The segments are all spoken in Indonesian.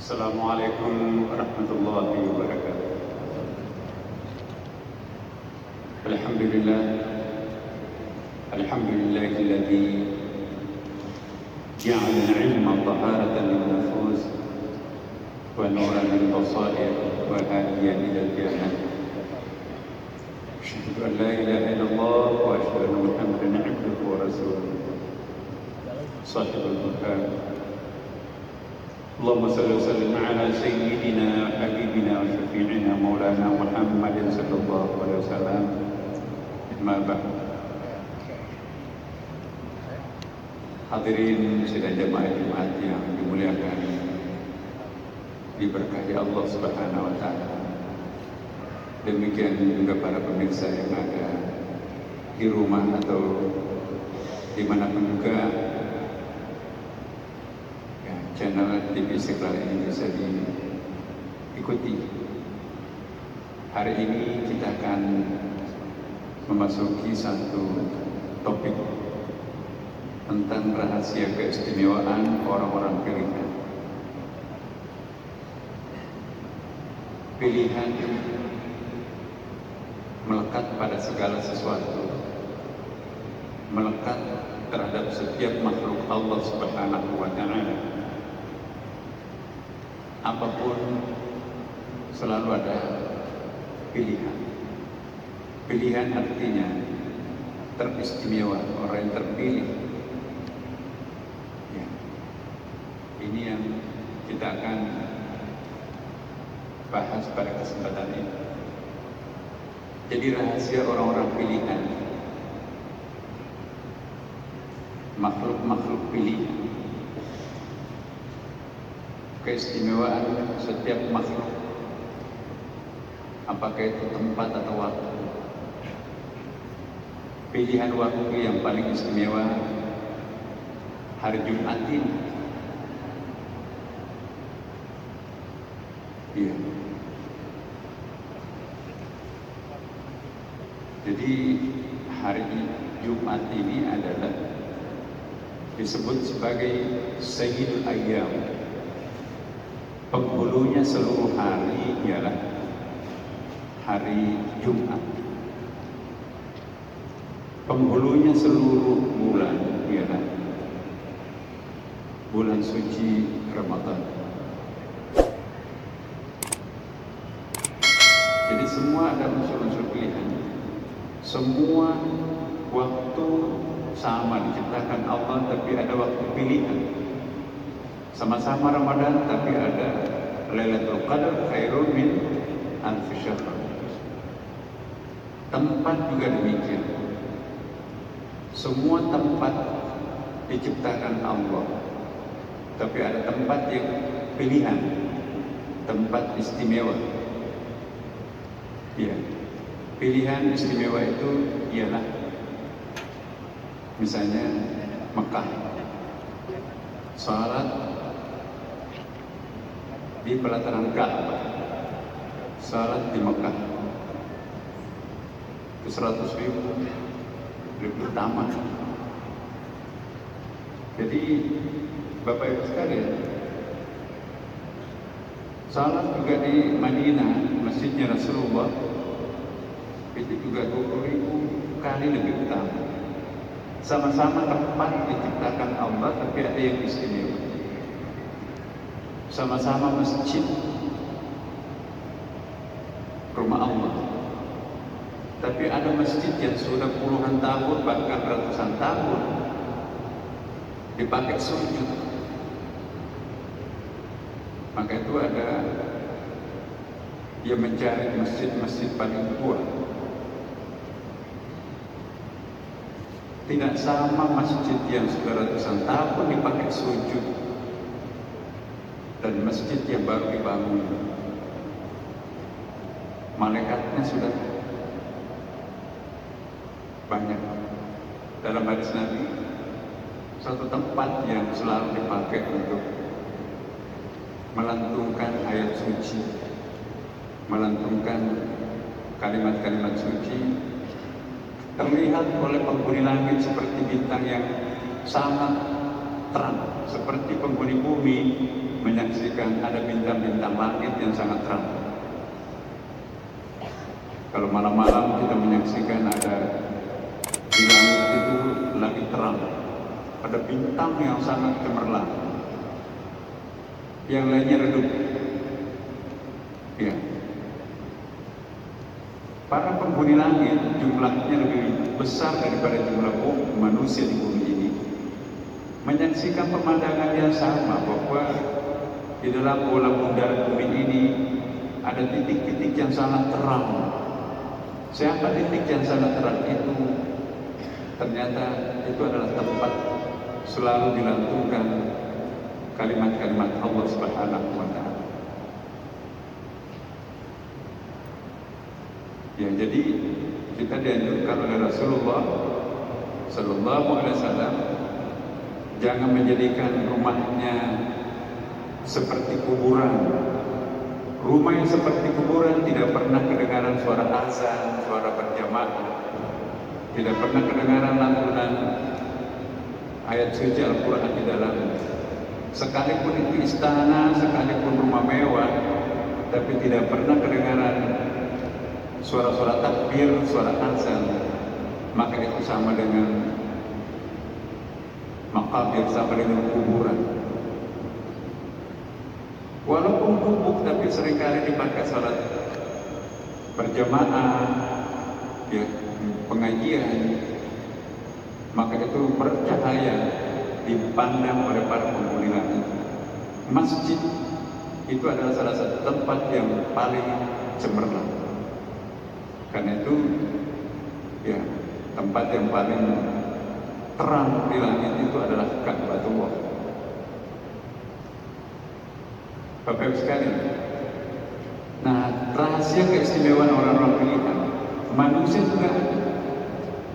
Assalamualaikum warahmatullahi wabarakatuh. Alhamdulillah, alhamdulillahilladzi ja'ala al-'ilma taharatan lin-nufus wa nuran lil-basair wa hadiyan ila al-jannah. Asyhadu an la ilaha illallah wa asyhadu anna Muhammadan 'abduhu wa rasuluh. Shahidul Qur'an. Allahumma salli wa sallim ala sayyidina habibina wa syafi'ina maulana Muhammadin sallallahu alaihi wasallam. Amma ba'd. Hadirin sidang jamaah Jumat yang dimuliakan, diberkahi Allah Subhanahu wa taala. Demikian juga para pemirsa yang ada di rumah atau dimanapun juga channel TV Istiqlal ini bisa diikuti. Hari ini kita akan memasuki satu topik tentang rahasia keistimewaan orang-orang pilihan. Pilihan melekat pada segala sesuatu, melekat terhadap setiap makhluk Allah Subhanahu wa taala. Apapun selalu ada pilihan. Pilihan artinya teristimewa, orang yang terpilih. Ya. Ini yang kita akan bahas pada kesempatan ini. Jadi rahasia orang-orang pilihan, makhluk-makhluk pilihan, keistimewaan setiap makhluk, apakah itu tempat atau waktu. Pilihan waktu yang paling istimewa hari Jumat ini. Iya. Jadi hari Jumat ini adalah disebut sebagai Sayyidul Ayyam. Penghulunya seluruh hari ialah hari Jumat. Penghulunya seluruh bulan ialah bulan suci Ramadan. Jadi semua ada unsur-unsur pilihan. Semua waktu sama diciptakan Allah, tapi ada waktu pilihan. Sama-sama Ramadan, tapi ada Lailatul Qadar khairun min alfi syahr. Tempat juga demikian. Semua tempat diciptakan Allah, tapi ada tempat yang pilihan, tempat istimewa. Ya, pilihan istimewa itu ialah misalnya Mekah, salat di pelataran Ka'bah, salat di Mekah itu 100.000 lebih utama. Jadi Bapak Ibu sekalian, salat juga di Madinah, masjidnya Rasulullah, itu juga 20.000 kali lebih utama. Sama-sama tempat diciptakan Allah, tapi ada yang istimewa. Sama-sama masjid, rumah Allah, tapi ada masjid yang sudah puluhan tahun bahkan ratusan tahun dipakai sujud. Maka itu ada dia mencari masjid-masjid paling tua. Tidak sama masjid yang sudah ratusan tahun dipakai sujud dan masjid yang baru dibangun. Malaikatnya sudah banyak. Dalam hadis Nabi, satu tempat yang selalu dipakai untuk melantunkan ayat suci, melantunkan kalimat-kalimat suci, terlihat oleh penghuni langit seperti bintang yang sama terang, seperti penghuni bumi menyaksikan ada bintang-bintang langit yang sangat terang. Kalau malam-malam kita menyaksikan ada di langit itu lagi terang, ada bintang yang sangat cemerlang, yang lainnya redup. Ya. Para penghuni langit jumlahnya lebih besar daripada jumlah manusia di bumi ini, menyaksikan pemandangan yang sama, bahwa di dalam bola bundar bumi ini ada titik-titik yang sangat terang. Siapa titik yang sangat terang itu? Ternyata itu adalah tempat selalu dilantunkan kalimat-kalimat Allah Subhanahu wa Ta'ala. Ya, jadi kita dianjurkan oleh Rasulullah Sallallahu Alaihi Wasallam jangan menjadikan rumahnya seperti kuburan. Rumah yang seperti kuburan tidak pernah kedengaran suara azan, suara berjamaah, tidak pernah kedengaran lantunan ayat suci Al-Quran di dalam. Sekalipun itu istana, sekalipun rumah mewah, tapi tidak pernah kedengaran suara-suara takbir, suara azan, maka itu sama dengan makabir, sama dengan kuburan. Walaupun gubuk, tapi seringkali dipakai salat berjamaah, ya, pengajian, maka itu bercahaya dipandang oleh para penghuni langit. Masjid itu adalah salah satu tempat yang paling cemerlang. Karena itu, ya, tempat yang paling terang di langit itu adalah Ka'batullah. Bapak Ibu sekalian, nah, rahasia keistimewaan orang-orang pilihan manusia juga ada.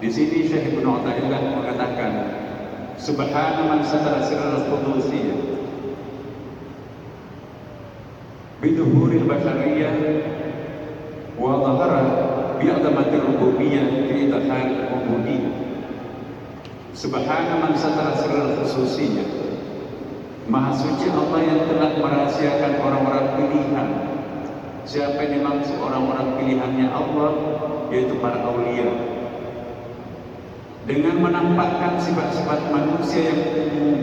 Di sini Syekh Ibnu Athaillah mengatakan, Subhana man satara sirral qudusiyyah biduhuril bashariyah wa dhahara bi'azamatir rububiyyah fi idhar al-ubudiyyah. Subhana man satara sirral khususiyyah, Maha suci Allah yang telah merahasiakan orang-orang pilihan. Siapa yang dimaksud orang-orang pilihannya Allah? Yaitu para aulia, dengan menampakkan sifat-sifat manusia yang umum,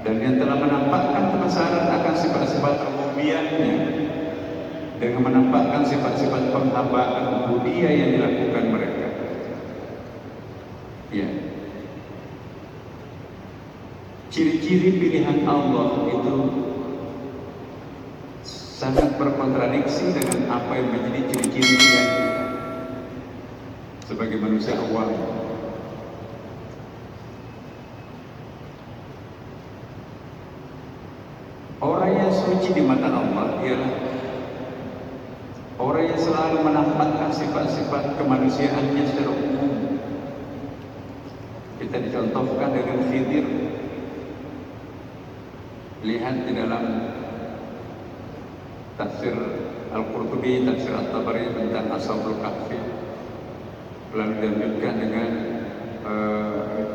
dan yang telah menampakkan kebesaran akan sifat-sifat rububiyahnya, dengan menampakkan sifat-sifat penghambaan ubudiyah yang dilakukan mereka. Ya. Ciri-ciri pilihan Allah itu sangat berkontradiksi dengan apa yang menjadi ciri-ciri pilihan kita sebagai manusia awam. Orang yang suci di mata Allah ialah orang yang selalu menampakkan sifat-sifat kemanusiaannya secara umum. Kita dicontohkan dengan Khidir. Lihat di dalam tafsir Al-Qurtubi, tafsir At-Tabari tentang Ashabul Kahfi. Lalu dilanjutkan dengan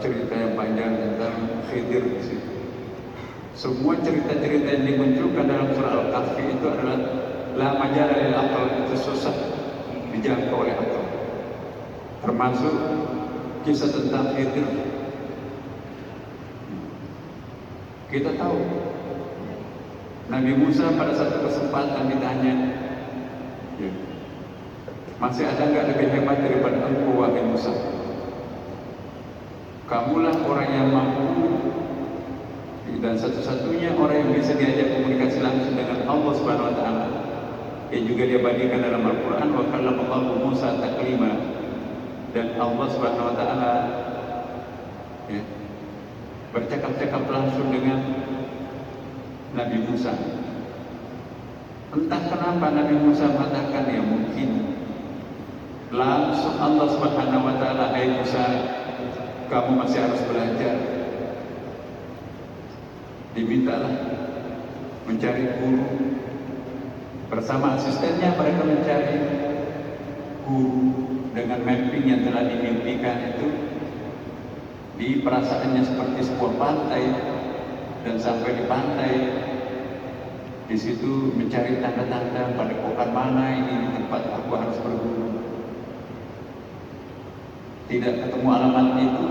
cerita yang panjang tentang Khidir di situ. Semua cerita-cerita yang dimunculkan dalam surah Al-Kahfi itu adalah la majala lil aql, itu susah dijangkau oleh akal. Termasuk kisah tentang Khidir. Kita tahu Nabi Musa pada satu kesempatan ditanya, ya, masih ada nggak lebih hebat daripada engkau, wahai Musa? Kamulah orang yang mampu dan satu-satunya orang yang bisa diajak komunikasi langsung dengan Allah Subhanahu Wa Taala, yang juga diabadikan dalam Al-Quran, wa kallama Musa taklima, dan Allah Subhanahu Wa Taala, ya, bercakap-cakap langsung dengan Nabi Musa. Entah kenapa Nabi Musa mengatakan, ya mungkin langsung Allah Subhanahu Wa Taala, hai Musa, kamu masih harus belajar. Dimintalah mencari guru. Bersama asistennya mereka mencari guru dengan mapping yang telah dimimpikan itu. Di perasaannya seperti sebuah pantai, dan sampai di pantai, di situ mencari tanda-tanda pada padepokan mana ini tempat aku harus berguru. Tidak ketemu alamat itu,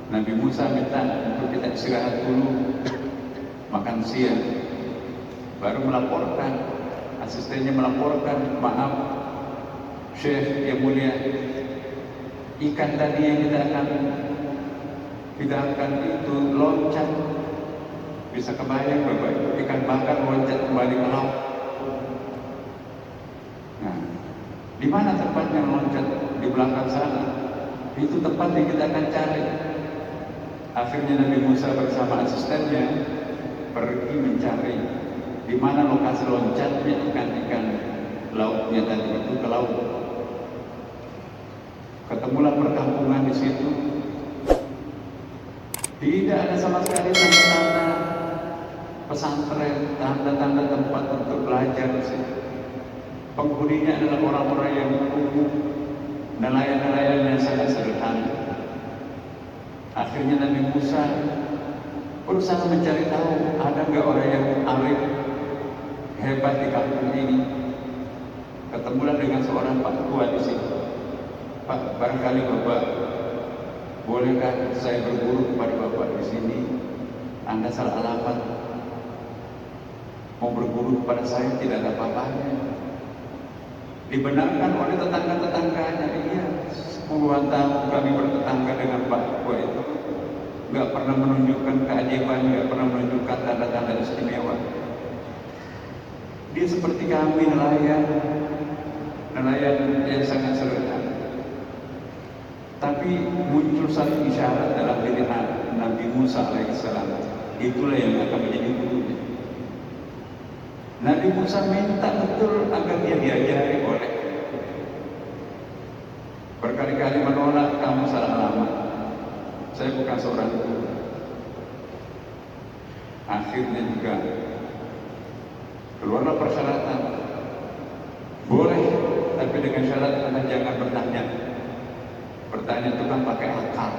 Nabi Musa minta untuk kita istirahat dulu, makan siang. Baru melaporkan, asistennya melaporkan, maaf Syekh yang mulia, ikan tadi yang kita akan itu loncat. Bisa kebayang Bapak Ibu, ikan bakar loncat kembali ke laut. Nah, di mana tempatnya loncat? Di belakang sana. Itu tempat yang kita akan cari. Akhirnya Nabi Musa bersama asistennya pergi mencari di mana lokasi loncatnya ikan-ikan lautnya tadi itu ke laut. Ketemulah perkampungan di situ. Tidak ada sama sekali tanda-tanda pesantren, tanda-tanda tempat untuk belajar di situ. Penghuninya adalah orang-orang yang umum, nelayan-nelayan yang sangat sederhana. Akhirnya Nabi Musa berusaha mencari tahu ada nggak orang yang arif hebat di kampung ini. Ketemulah dengan seorang Pak Tua di situ. Pak, barangkali Bapak bolehkah saya berguru kepada Bapak di sini? Anda salah alamat. Mau berguru kepada saya tidak ada apa-apanya. Dibenarkan oleh tetangga-tetangganya. Iya, 10-an tahun kami bertetangga dengan Pak Tua itu, nggak pernah menunjukkan keajaiban, nggak pernah menunjukkan tanda-tanda istimewa. Dia seperti kami, nelayan yang sangat sederhana. Tapi muncul satu isyarat dalam diri Nabi Musa alaihissalam. Itulah yang akan menjadi gurunya. Nabi Musa minta betul agar dia diajari oleh. Berkali-kali menolak, kamu salah alamat. Saya bukan seorang guru. Akhirnya juga keluarlah persyaratan. Boleh, tapi dengan syarat Anda jangan bertanya. Bertanya itu kan pakai akal.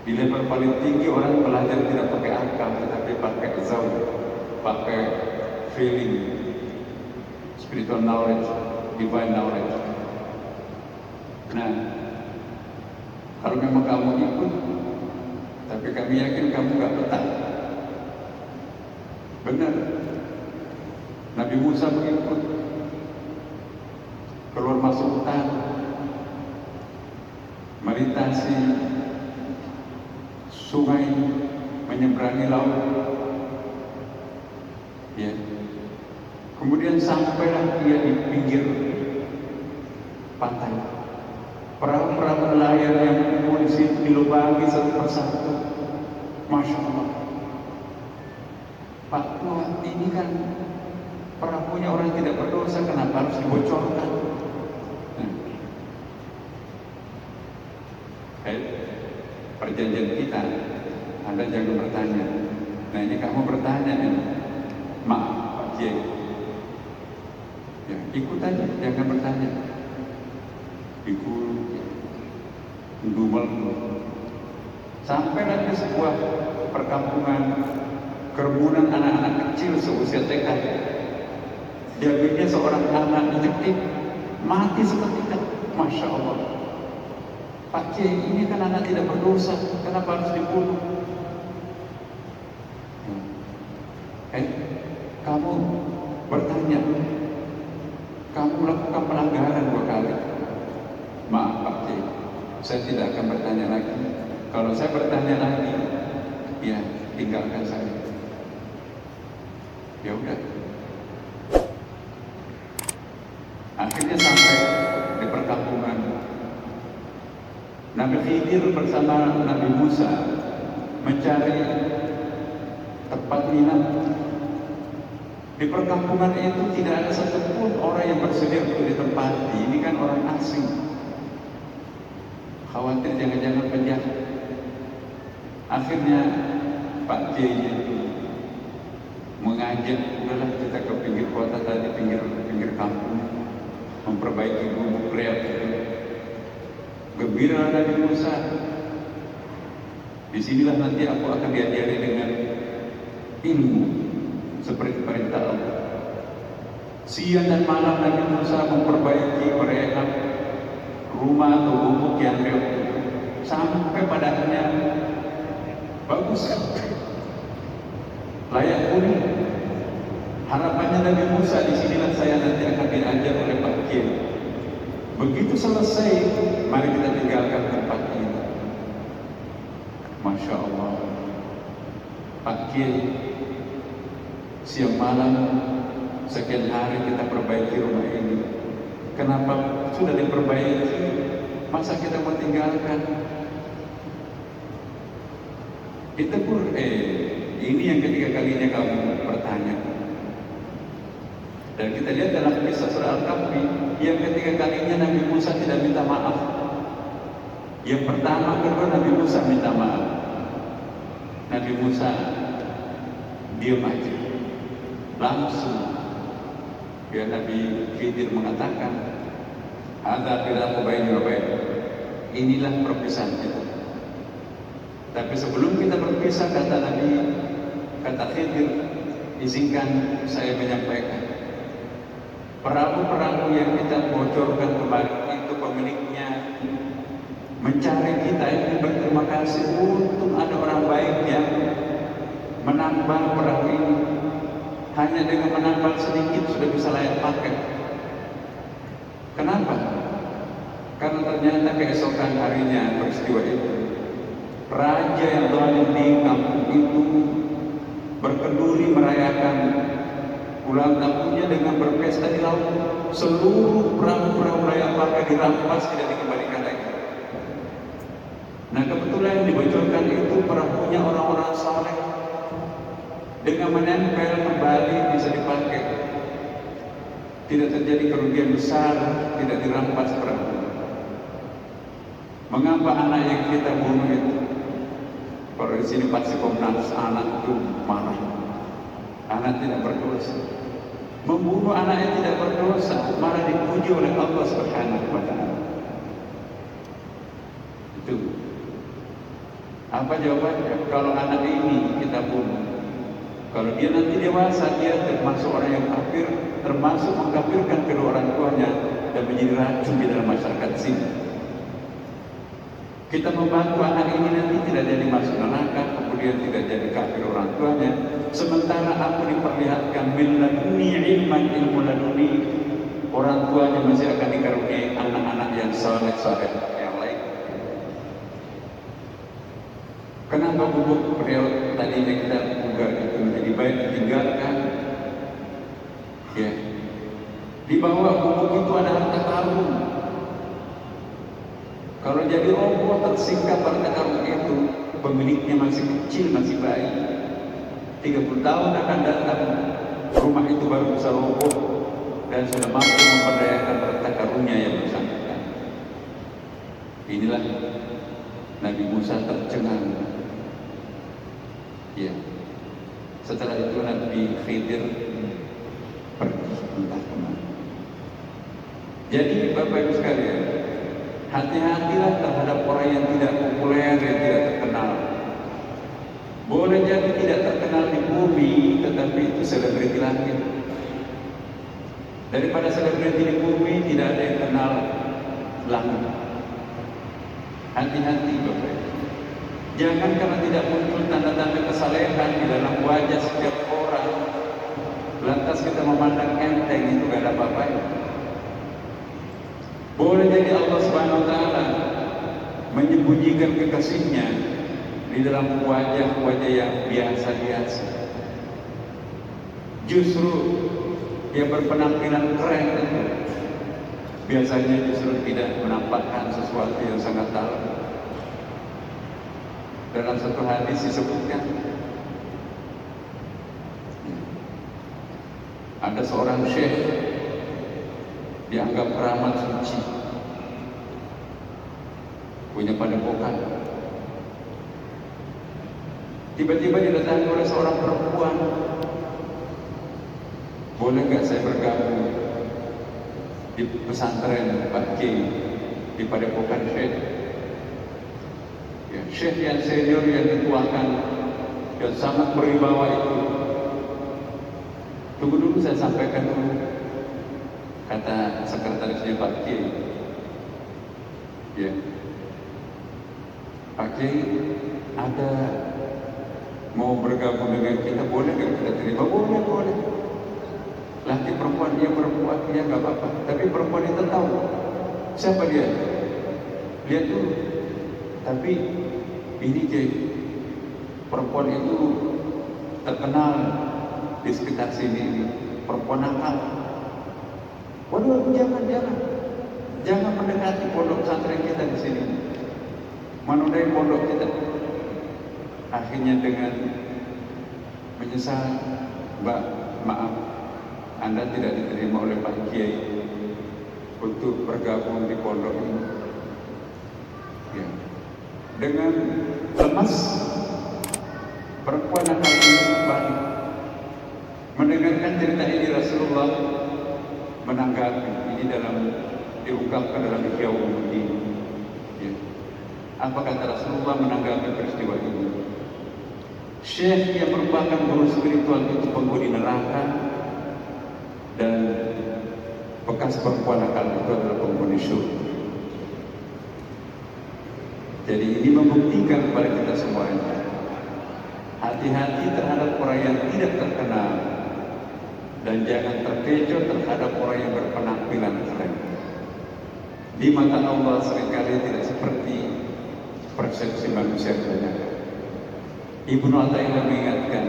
Di level paling tinggi orang belajar tidak pakai akal, tetapi pakai zaul, pakai feeling, spiritual knowledge, divine knowledge. Nah, kalau memang kamu ikut, tapi kami yakin kamu nggak betah. Benar. Nabi Musa mengikut, keluar masuk hutan, melintasi sungai, menyeberangi laut. Ya. Kemudian sampailah dia di pinggir pantai. Perahu-perahu nelayan yang di situ dilubangi satu persatu. Masya Allah. Pak Tua, ini kan perahunya orang tidak berdosa, kenapa harus dibocorkan? Perjanjian kita, Anda jangan bertanya. Nah ini kamu bertanya ini, maaf Pak Kiai. Ya, ikut aja, jangan bertanya. Ikut, dumel. Sampailah ke sebuah perkampungan, kerumunan anak-anak kecil seusia TK. Jadinya seorang anak detektif mati seketika. Masya Allah. Pak Kiai, ini kan anak tidak berdosa, kenapa harus dibunuh? Kamu bertanya, kamu melakukan pelanggaran 2 kali. Maaf Pak Kiai, saya tidak akan bertanya lagi. Kalau saya bertanya lagi, ya tinggalkan saya. Ya udah. Akhirnya sampai di perkampungan. Nabi Khidir bersama Nabi Musa mencari tempat minat. Di perkampungan itu tidak ada satupun orang yang bersedia untuk ditempati. Ini kan orang asing. Khawatir jangan-jangan penjahat. Akhirnya Pak Kiai itu mengajak, udahlah kita ke pinggir kota tadi, pinggir kampung, memperbaiki gubuk reak itu. Gembira Nabi Musa, Disinilah nanti aku akan diajari dengan ilmu seperti perintah Allah. Siang dan malam Nabi Musa memperbaiki mereka rumah atau gubuk yang reot sampai pada akhirnya bagus, layak huni. Harapannya Nabi Musa, disinilah saya nanti akan diajar oleh Pak Kiai. Begitu selesai, mari kita tinggalkan tempat ini. Masya Allah, Pak Kiai, siang malam sekian hari kita perbaiki rumah ini. Kenapa sudah diperbaiki, masa kita mau tinggalkan? Ditegur, ini yang ketiga kalinya kamu bertanya. Dan kita lihat dalam kisah surah Al-Kahfi, yang ketiga kalinya Nabi Musa tidak minta maaf. Yang pertama, kedua Nabi Musa minta maaf. Nabi Musa diam aja, langsung ya Nabi Khidir mengatakan, "Hadza firaqu baini wa bain." Inilah perpisahan kita. Tapi sebelum kita berpisah, kata Khidir, izinkan saya menyampaikan, perahu-perahu yang kita bocorkan kemarin itu pemiliknya mencari kita ini berterima kasih untuk ada orang baik yang menambal perahu ini. Hanya dengan menambal sedikit sudah bisa layak pakai. Kenapa? Karena ternyata keesokan harinya peristiwa itu, raja yang zalim di kampung itu berkenduri merayakan ulang tahunnya dengan berpesta di laut. Seluruh perahu-perahu layak pakai dirampas, tidak dikembalikan lagi. Nah, kebetulan yang dibocorkan itu perahunya orang-orang saleh, dengan menempel kembali bisa dipakai, tidak terjadi kerugian besar, tidak dirampas perahu. Mengapa anak yang kita bunuh itu? Kalau di sini pasti Komnas anak itu marah. Anak tidak berdosa. Membunuh anak yang tidak berdosa malah dipuji oleh Allah Subhanahu wa Ta'ala. Itu. Apa jawabannya? Kalau anak ini kita bunuh, kalau dia nanti dewasa, dia termasuk orang yang kafir, termasuk mengkafirkan kedua orang tuanya dan menjadi racun di dalam masyarakat sini. Kita membantu anak ini nanti tidak jadi masuk neraka, kemudian tidak jadi kafir orang tuanya. Sementara aku diperlihatkan min laduni ilman, ilmu laduni, orang tuanya masih akan dikaruniai anak-anak yang saleh-saleh yang lain. Kenapa bubuk reot tadinya kita buka itu menjadi baik ditinggalkan? Ya, di bawah bubuk itu ada harta karun. Kalau jadi roboh tersingkap harta karun itu, pemiliknya masih kecil, masih bayi, 30 tahun akan datang, rumah itu baru bisa roboh dan sudah mampu memperdayakan harta karunnya yang bersangkutan. Inilah Nabi Musa tercengang. Ya. Setelah itu Nabi Khidir pergi entah kemana. Jadi Bapak Ibu sekalian, hati-hatilah terhadap orang yang tidak populer, yang tidak terkenal. Boleh jadi tidak terkenal di bumi, tetapi itu selebriti langit. Daripada selebriti di bumi, tidak ada yang kenal langit. Hati-hati Bapak Ibu. Jangan karena tidak muncul tanda-tanda kesalehan di dalam wajah setiap orang, lantas kita memandang enteng, itu gak ada apa-apa. Boleh jadi Allah Subhanahu wa Ta'ala menyembunyikan kekasihnya di dalam wajah-wajah yang biasa-biasa. Justru yang berpenampilan keren itu biasanya justru tidak menampakkan sesuatu yang sangat dalam. Dalam satu hadis disebutkan, ada seorang syekh dianggap keramat suci, punya padepokan. Tiba-tiba didatangi oleh seorang perempuan, boleh nggak saya bergabung di pesantren Pak Kiai di padepokan syekh? Ya, syekh yang senior yang dituakan dan sangat berwibawa itu. Tunggu dulu, saya sampaikan dulu, kata sekretarisnya Pak Kiai. Ya, Pak Kiai ada mau bergabung dengan kita, boleh nggak kita terima? Boleh, boleh. Laki perempuan, dia perempuan, dia nggak apa-apa. Tapi perempuan itu tahu siapa dia. Lihat dulu. Tapi ini Kiai, perempuan itu terkenal di sekitar sini, perempuan nakal. Waduh, jangan mendekati pondok pesantren kita di sini, menodai pondok kita. Akhirnya dengan menyesal, Mbak, maaf, Anda tidak diterima oleh Pak Kiai untuk bergabung di pondok ini. Ya. Dengan lemas, perempuan akan balik. Mendengarkan cerita ini, Rasulullah menanggapi ini dalam diungkapkan dalam Ihya Ulumuddin. Ya. Apa kata Rasulullah menanggapi peristiwa ini? Syekh yang merupakan guru spiritual itu penghuni neraka, dan bekas perempuan nakal itu adalah penghuni surga. Jadi ini membuktikan kepada kita semuanya, hati-hati terhadap orang yang tidak terkenal, dan jangan terkecoh terhadap orang yang berpenampilan keren. Di mata Allah seringkali tidak seperti persepsi manusia kebanyakan. Ibnu Athaillah mengingatkan,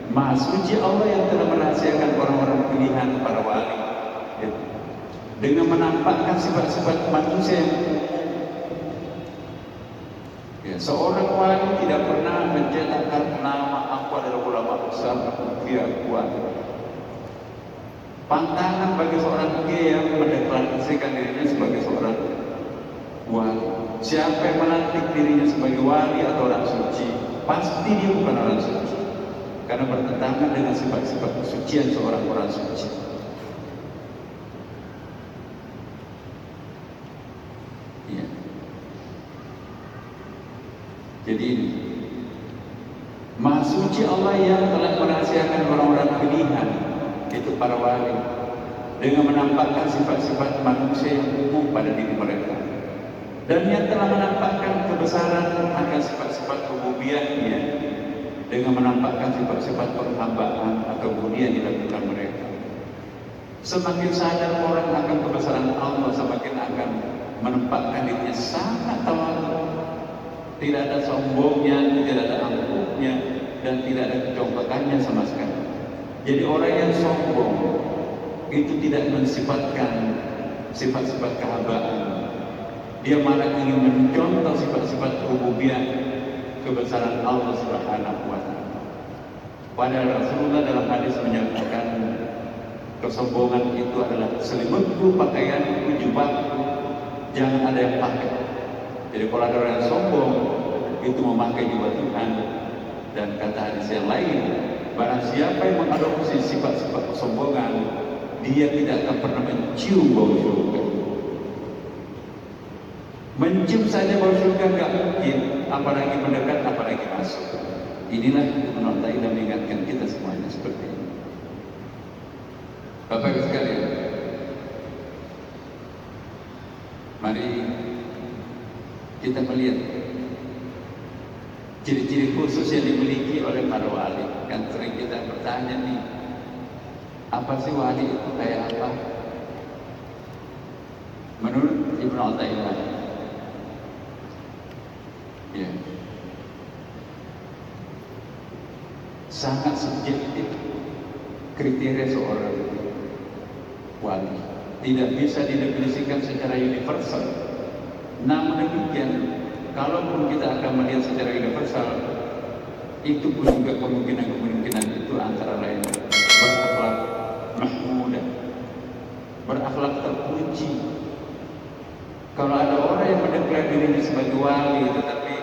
Maha suci Allah yang telah merahasiakan orang-orang pilihan para wali, dengan menampakkan sifat-sifat manusia yang ya, seorang wali tidak pernah mencetakkan nama aku adalah ulama besar, aku kiai kuat. Pantangan bagi seorang kiai yang mendeklarasikan dirinya sebagai seorang wali. Siapa yang melantik dirinya sebagai wali atau orang suci, pasti dia bukan orang suci, karena bertentangan dengan sifat-sifat kesucian seorang orang suci. Ya. Jadi ini Maha suci Allah yang telah merahasiakan orang-orang pilihan, itu para wali, dengan menampakkan sifat-sifat manusia yang umum pada diri mereka, dan yang telah menampakkan kebesaran akan sifat-sifat rububiyahnya dengan menampakkan sifat-sifat penghambaan atau budi yang dilakukan mereka. Semakin sadar orang akan kebesaran Allah, semakin akan menempatkan dirinya sangat tawadhu. Tidak ada sombongnya, tidak ada angkuhnya, dan tidak ada kecongkakannya sama sekali. Jadi orang yang sombong itu tidak mensifatkan sifat-sifat kehambaan. Dia malah ingin mencontoh sifat-sifat rububiyah, kebesaran Allah Subhanahu wa Ta'ala. Padahal Rasulullah dalam hadis menyatakan kesombongan itu adalah selimutku, pakaianku, jubahku, jangan ada yang pakai. Jadi kalau ada orang yang sombong itu memakai jubah Tuhan, dan kata hadis yang lain, barang siapa yang mengadopsi sifat-sifat kesombongan, dia tidak akan pernah mencium bau surga. Mencium saja bau surga nggak mungkin, apalagi mendekat, apalagi masuk. Inilah Ibnu Athaillah mengingatkan kita semuanya seperti ini. Bapak Ibu sekalian, mari kita melihat ciri-ciri khusus yang dimiliki oleh para wali. Kan sering kita bertanya nih, apa sih wali itu, kayak apa? Menurut Ibnu Athaillah, ya, sangat subjektif kriteria seorang wali, tidak bisa didefinisikan secara universal. Namun demikian, kalaupun kita akan melihat secara universal, itu pun juga kemungkinan itu antara lain berakhlak mahmudah, berakhlak terpuji. Kalau ada orang yang mendeklarasi dirinya sebagai wali, tetapi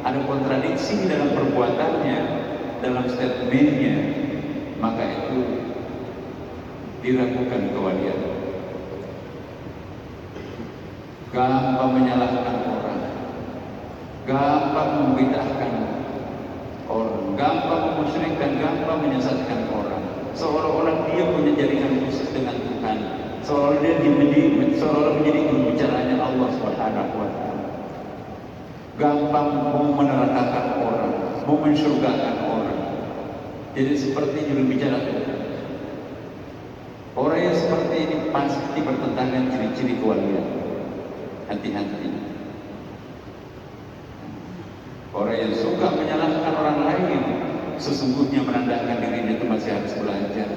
ada kontradiksi dalam perbuatannya, dalam statementnya, maka itu diragukan kewalian. Gampang menyalahkan orang, gampang membid'ahkan orang, gampang memusyrikkan, gampang menyesatkan orang. Seolah-olah dia punya jaringan khusus dengan Tuhan, seolah-olah dia menjadi jurubicaranya Allah Subhanahu wa Ta'ala. Gampang mau menerakakan orang, mau mensyurgakan orang. Jadi seperti jurubicara Tuhan. Orang yang seperti ini pasti bertentangan ciri-ciri kewalian. Hati-hati. Orang yang suka menyalahkan orang lain sesungguhnya menandakan dirinya itu masih harus belajar.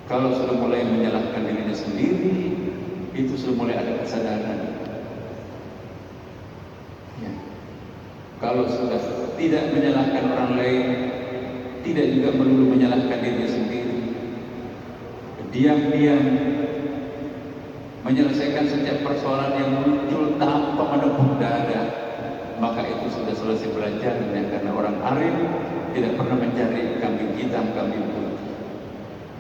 Kalau sudah mulai menyalahkan dirinya sendiri, itu sudah mulai ada kesadaran. Ya. Kalau sudah tidak menyalahkan orang lain, tidak juga melulu menyalahkan dirinya sendiri, diam-diam menyelesaikan setiap persoalan yang muncul tanpa menepuk dada, maka itu sudah selesai belajarnya. Karena orang arif tidak pernah mencari kambing hitam, kambing putih.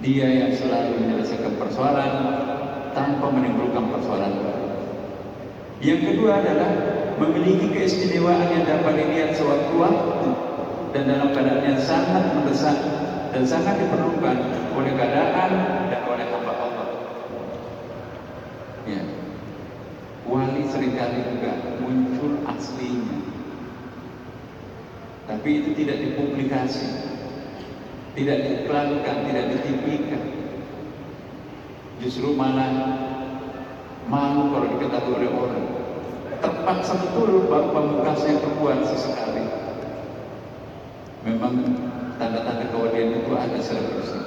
Dia yang selalu menyelesaikan persoalan tanpa menimbulkan persoalan baru. Yang kedua adalah memiliki keistimewaan yang dapat dilihat sewaktu-waktu dan dalam keadaan yang sangat mendesak dan sangat diperlukan oleh keadaan dan oleh hamba Allah. Ya. Wali seringkali juga muncul aslinya, tapi itu tidak dipublikasi, tidak diiklankan, tidak ditipikan. Justru malah malu kalau diketahui oleh orang. Terpaksa betul baru pamungkasnya keluar sesekali. Memang tanda-tanda kewalian itu ada secara bersih.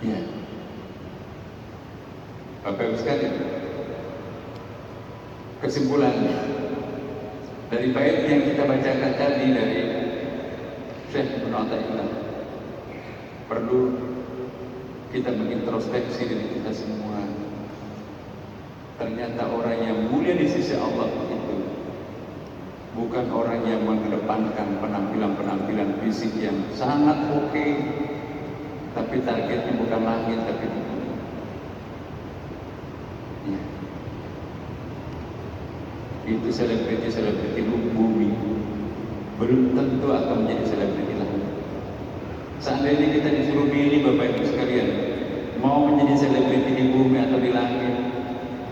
Ya. Bapak Ibu sekalian, kesimpulannya dari bait yang kita bacakan tadi dari Syekh Ibnu Athaillah, perlu kita mengintrospeksi diri kita semua. Ternyata orang yang mulia di sisi Allah itu bukan orang yang mengedepankan penampilan-penampilan fisik yang sangat oke, tapi targetnya bukan langit tapi di bumi. Ya. Itu selebriti bumi belum tentu akan menjadi selebriti langit. Seandainya kita disuruh pilih Bapak Ibu sekalian, mau menjadi selebriti di bumi atau di langit,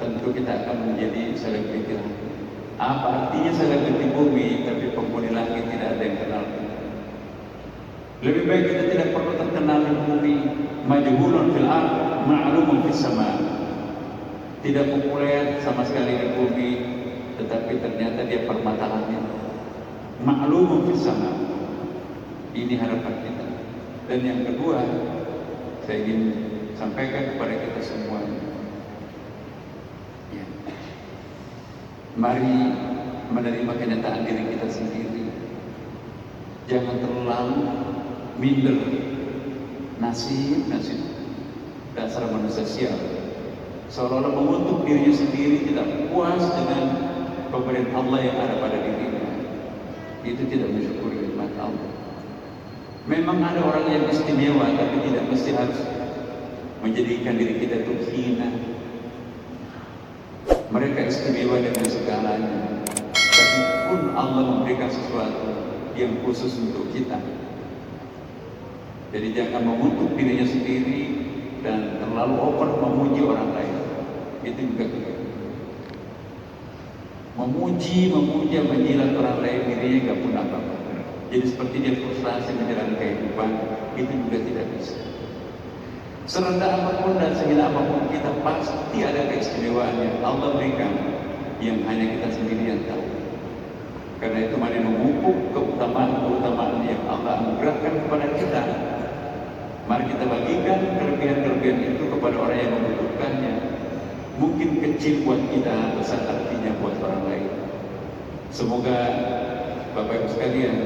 tentu kita akan menjadi selebriti langit. Apa artinya selebriti bumi tapi penghuni langit tidak ada yang kenal kita? Lebih baik kita tidak perlu terkenal di bumi, majhulun fil ardh, ma'lumun fis sama. Tidak populer sama sekali di bumi, tetapi ternyata dia permata langit. Ma'lumun fis sama. Ini harapan kita. Dan yang kedua, saya ingin sampaikan kepada kita semua. Ya. Mari menerima kenyataan diri kita sendiri. Jangan terlalu minder. Nasib dasar manusia sial. Seolah-olah mengutuk dirinya sendiri, tidak puas dengan pemberian Allah yang ada pada dirinya. Itu tidak mensyukuri nikmat Allah. Memang ada orang yang istimewa, tapi tidak mesti harus menjadikan diri kita itu hina. Mereka istimewa dengan segalanya, tapi pun Allah memberikan sesuatu yang khusus untuk kita. Jadi jangan mengutuk dirinya sendiri dan terlalu over memuji orang lain. Itu juga memuji, menjilat orang lain, dirinya nggak pun apa-apa. Jadi seperti dia frustrasi menjalani kehidupan, itu juga tidak bisa. Serendah apapun dan sehina apapun kita pasti ada keistimewaan yang Allah berikan yang hanya kita sendiri yang tahu. Karena itu mari memupuk keutamaan yang Allah anugerahkan kepada kita. Mari kita bagikan kelebihan-kelebihan itu kepada orang yang membutuhkannya. Mungkin kecil buat kita, besar artinya buat orang lain. Semoga Bapak Ibu sekalian,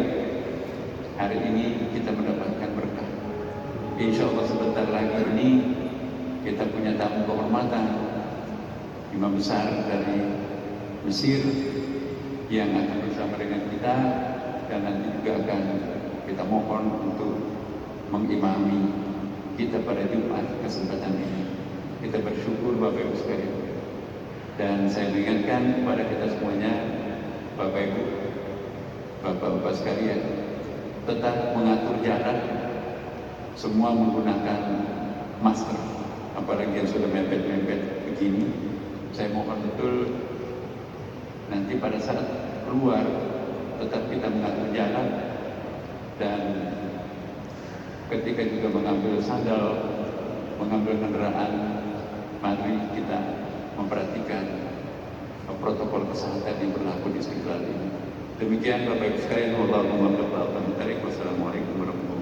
hari ini kita mendapatkan berkah. Insya Allah sebentar lagi ini kita punya tamu kehormatan, imam besar dari Mesir yang akan bersama dengan kita, dan nanti juga akan kita mohon untuk mengimami kita pada Jumat kesempatan ini. Kita bersyukur Bapak Ibu sekalian. Dan saya mengingatkan kepada kita semuanya, Bapak Ibu, Bapak-Bapak sekalian, tetap mengatur jarak, semua menggunakan masker, apalagi yang sudah mepet-mepet begini. Saya mohon betul nanti pada saat keluar tetap kita mengatur jarak, dan ketika juga mengambil sandal, mengambil kendaraan, mari kita memperhatikan protokol kesehatan yang berlaku di Istiqlal ini. Demikian Bapak Ibu sekalian, wassalamualaikum warahmatullahi wabarakatuh.